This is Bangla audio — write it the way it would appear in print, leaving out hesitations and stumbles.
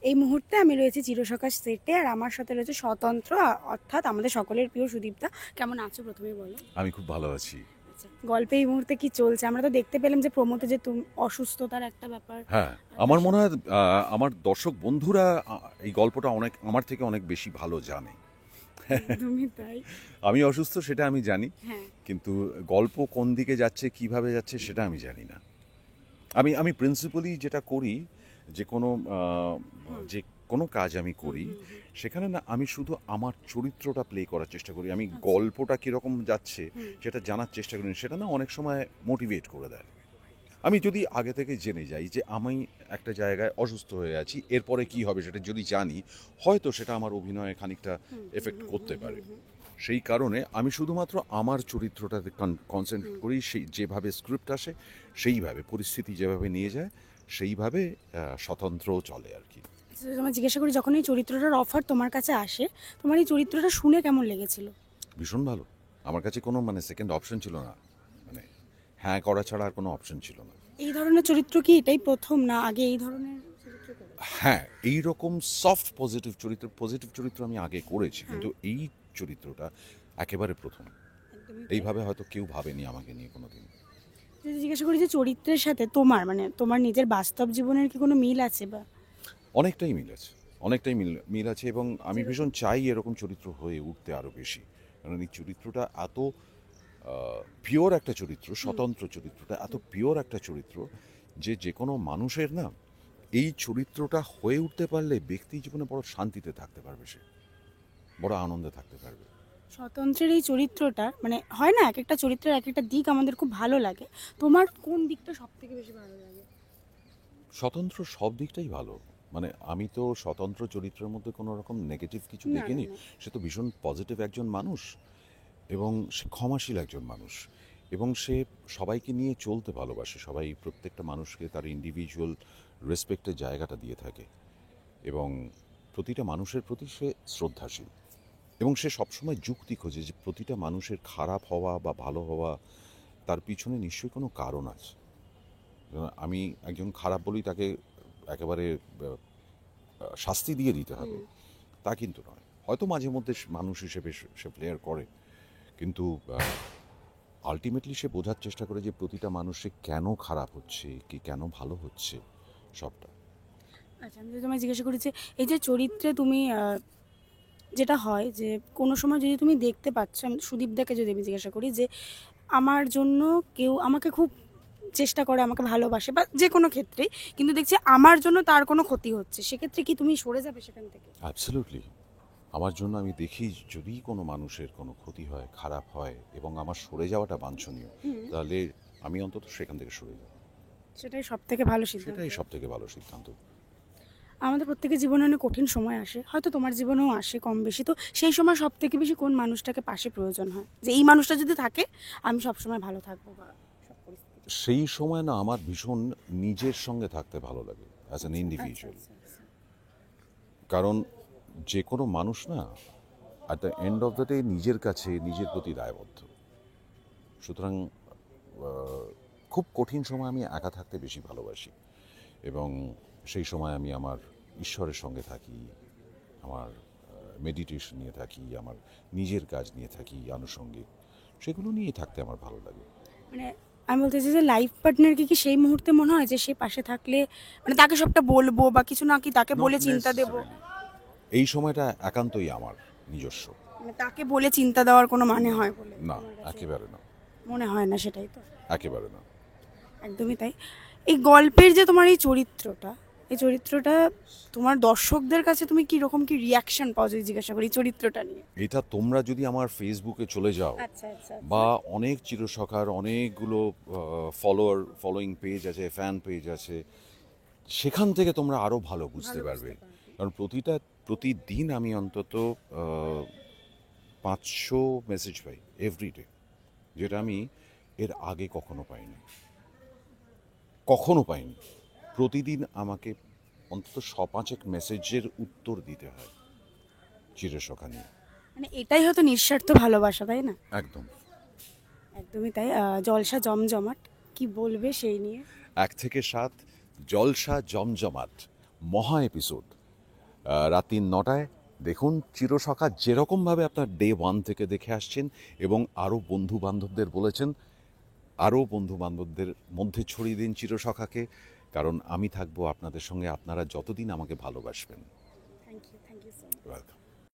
এই মুহূর্তে আমি রয়েছি চিরসখা সেটে, আর আমার সাথে রয়েছে স্বতন্ত্র, অর্থাৎ আমাদের সকলের প্রিয় সুদীপ্তা। কেমন আছো প্রথমেই বলো? আমি খুব ভালো আছি। আচ্ছা, গল্পে এই মুহূর্তে কি চলছে? আমরা তো দেখতে পেলাম যে প্রমোতে যে তুমি অসুস্থতার একটা ব্যাপার। হ্যাঁ, আমার মনে হয় আমার দর্শক বন্ধুরা এই গল্পটা আমার থেকে অনেক বেশি ভালো জানে। তুমি তাই? আমি অসুস্থ সেটা আমি জানি, হ্যাঁ। কিন্তু গল্প কোন দিকে যাচ্ছে কিভাবে যাচ্ছে সেটা আমি জানি না। আমি প্রিন্সিপালি যেটা করি, যে কোনো যে কোনো কাজ আমি করি, সেখানে না আমি শুধু আমার চরিত্রটা প্লে করার চেষ্টা করি। আমি গল্পটা কীরকম যাচ্ছে সেটা জানার চেষ্টা করি। সেটা না অনেক সময় মোটিভেট করে দেয়। আমি যদি আগে থেকে জেনে যাই যে আমি একটা জায়গায় অসুস্থ হয়ে আছি, এরপরে কি হবে সেটা যদি জানি, হয়তো সেটা আমার অভিনয়ে খানিকটা এফেক্ট করতে পারে। সেই কারণে আমি শুধুমাত্র আমার চরিত্রটাতে কনসেন্ট্রেট করি, সেই যেভাবে স্ক্রিপ্ট আসে সেইভাবে, পরিস্থিতি যেভাবে নিয়ে যায় সেইভাবে স্বতন্ত্র চলে আর কি। আচ্ছা, তোমার জিজ্ঞাসা করি, যখন এই চরিত্রটার অফার তোমার কাছে আসে, তোমার এই চরিত্রটা শুনে কেমন লেগেছিল? ভীষণ ভালো। আমার কাছে কোনো সেকেন্ড অপশন ছিল না, মানে হ্যাঁ করা ছাড়া আর কোনো অপশন ছিল না। এই ধরনের চরিত্র কি এটাই প্রথম, না আগে এই ধরনের চরিত্র করেছো? হ্যাঁ, এইরকম সফট পজিটিভ চরিত্র আমি আগে করেছি, কিন্তু এই চরিত্রটা একেবারে প্রথম। একদমই তাই। এইভাবে হয়তো কেউ ভাবেনি আমাকে নিয়ে কোনোদিন। যদি জিজ্ঞাসা করি যে চরিত্রের সাথে তোমার নিজের বাস্তব জীবনের কি কোনো মিল আছে বা? অনেকটাই মিল আছে, অনেকটাই মিল আছে, এবং আমি ভীষণ চাই এরকম চরিত্র হয়ে উঠতে আরও বেশি। কারণ এই চরিত্রটা এত পিওর একটা চরিত্র, স্বতন্ত্র চরিত্রটা এত পিওর একটা চরিত্র যে কোনো মানুষের না এই চরিত্রটা হয়ে উঠতে পারলে ব্যক্তি জীবনে বড় শান্তিতে থাকতে পারবে, সে বড় আনন্দে থাকতে পারবে। স্বতন্ত্রের এই চরিত্রটা হয় না, এক একটা চরিত্রের এক একটা দিক আমাদের খুব ভালো লাগে। তোমার কোন দিকটা সব থেকে বেশি ভালো লাগে? স্বতন্ত্র সব দিকটাই ভালো। আমি তো স্বতন্ত্র চরিত্রের মধ্যে কোনো রকম নেগেটিভ কিছু না, দেখিনি। না, না। সে তো ভীষণ পজিটিভ একজন মানুষ, এবং সে ক্ষমাশীল একজন মানুষ, এবং সে সবাইকে নিয়ে চলতে ভালোবাসে। প্রত্যেকটা মানুষকে তার ইন্ডিভিজুয়াল রেসপেক্টের জায়গাটা দিয়ে থাকে, এবং প্রতিটা মানুষের প্রতি সে শ্রদ্ধাশীল, এবং সে সবসময় যুক্তি খোঁজে যে প্রতিটা মানুষের খারাপ হওয়া বা ভালো হওয়া তার পিছনে নিশ্চয়ই কোনো কারণ আছে। আমি একজন খারাপ বলেই তাকে একেবারে শাস্তি দিয়ে দিতে হবে তা কিন্তু নয়। হয়তো মাঝে মধ্যে মানুষ হিসেবে সে প্লেয়ার করে, কিন্তু আলটিমেটলি সে বোঝার চেষ্টা করে যে প্রতিটা মানুষে কেন খারাপ হচ্ছে, কি কেন ভালো হচ্ছে, সবটা। আচ্ছা, আমি যদি তোমায় জিজ্ঞাসা করি যে এই যে চরিত্রে তুমি যেটা হয় যে কোনো সময় যদি তুমি দেখতে পাচ্ছ, আমি সুদীপদাকে যদি আমি জিজ্ঞাসা করি যে আমার জন্য কেউ আমাকে খুব চেষ্টা করে, আমাকে ভালোবাসে বা যে কোনো ক্ষেত্রেই, কিন্তু দেখছি আমার জন্য তার কোনো ক্ষতি হচ্ছে, সেক্ষেত্রে কি তুমি সরে যাবে সেখান থেকে? অ্যাবসলিউটলি। আমার জন্য আমি দেখি যদি কোনো মানুষের কোনো ক্ষতি হয়, খারাপ হয়, এবং আমার সরে যাওয়াটা বাঞ্ছনীয়, তাহলে আমি অন্তত সেখান থেকে সরে যাব। সেটাই সব থেকে ভালো সিদ্ধান্ত। সেটাই সব থেকে ভালো সিদ্ধান্ত। আমাদের প্রত্যেকের জীবনে অনেক কঠিন সময় আসে, হয়তো তোমার জীবনেও আসে কম বেশি, তো সেই সময় সব থেকে বেশি কোন মানুষটাকে পাশে প্রয়োজন হয়, যে এই মানুষটা যদি থাকে আমি সবসময় ভালো থাকবো বা সব পরিস্থিতি? সেই সময় না আমার ভীষণ নিজের সঙ্গে থাকতে ভালো লাগে অ্যাজ অ্যান ইন্ডিভিজুয়াল। কারণ যে কোনো মানুষ না at the end of the day নিজের কাছে নিজের প্রতি দায়বদ্ধ। সুতরাং খুব কঠিন সময় আমি একা থাকতে বেশি ভালোবাসি, এবং সেই সময় আমি আমার ঈশ্বরের সঙ্গে থাকি, আমার মেডিটেশন নিয়ে থাকি, আমার নিজের কাজ নিয়ে থাকি আনুষঙ্গিক, সেগুলো নিয়ে থাকতে আমার ভালো লাগে। মানে আমি বলতে চাই যে লাইফ পার্টনারকে কি সেই মুহূর্তে মনে হয় যে সে পাশে থাকলে তাকে সবটা বলবো বা কিছু, না কি তাকে বলে চিন্তা দেবো? এই সময়টা একান্তই আমার নিজস্ব। তাকে বলে চিন্তা দেওয়ার কোনো মানে হয় বলে না, একেবারে না। মনে হয় না, সেটাই তো। একেবারে না। একদমই তাই। এই গল্পের যে তোমার এই চরিত্রটা তোমার দর্শকদের কাছে তুমি কি রকম কি রিয়াকশন পাও যদি জিজ্ঞাসা করি চরিত্রটা নিয়ে? এটা তোমরা যদি আমার ফেসবুকে চলে যাও, আচ্ছা, আচ্ছা, বা অনেক চিরসখার অনেকগুলো ফলোয়িং পেজ আছে, ফ্যান পেজ আছে, সেখান থেকে তোমরা আরও ভালো বুঝতে পারবে। কারণ প্রতিদিন আমি অন্তত 500 মেসেজ পাই এভরিডে, যেটা আমি এর আগে কখনো পাইনি। প্রতিদিন আমাকে অন্তত 5-6 মেসেজের উত্তর দিতে হয় চিরসখা নিয়ে। এটাই হয়তো নিঃস্বার্থ ভালোবাসা, তাই না? একদম। একদমই তাই। জলসা জমজমাট, কি বলবে সেই নিয়ে? 1 থেকে 7 জলসা জমজমাট, মহা এপিসোড রাত 9টায় দেখুন। চিরসখা যেরকমভাবে আপনার ডে 1 থেকে দেখে আসছেন এবং আরও বন্ধু বান্ধবদের বলেছেন, আরও বন্ধু বান্ধবদের মধ্যে ছড়িয়ে দিন চিরসখাকে, কারণ আমি থাকবো আপনাদের সঙ্গে, আপনারা যতদিন আমাকে ভালোবাসবেন। Thank you so much. Welcome.